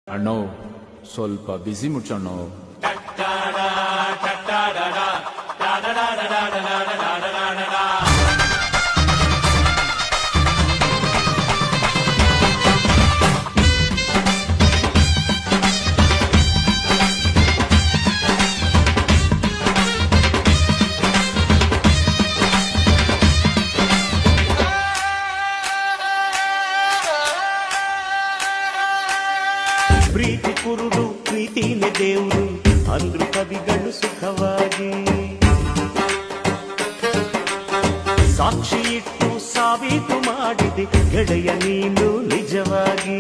ಅಣ್ಣೋ ಸ್ವಲ್ಪ ಬಿಸಿ ಮುಚ್ಚಣ್ಣೋ. ಪ್ರೀತಿ ಕುರುಡು ಪ್ರೀತಿನೇ ದೇವರು ಅಂದ್ರು ಕವಿಗಳು ಸುಖವಾಗಿ. ಸಾಕ್ಷಿ ಇಟ್ಟು ಸಾಬೀತು ಮಾಡಿದೆ ಗೆಳೆಯ ನೀನು ನಿಜವಾಗಿ.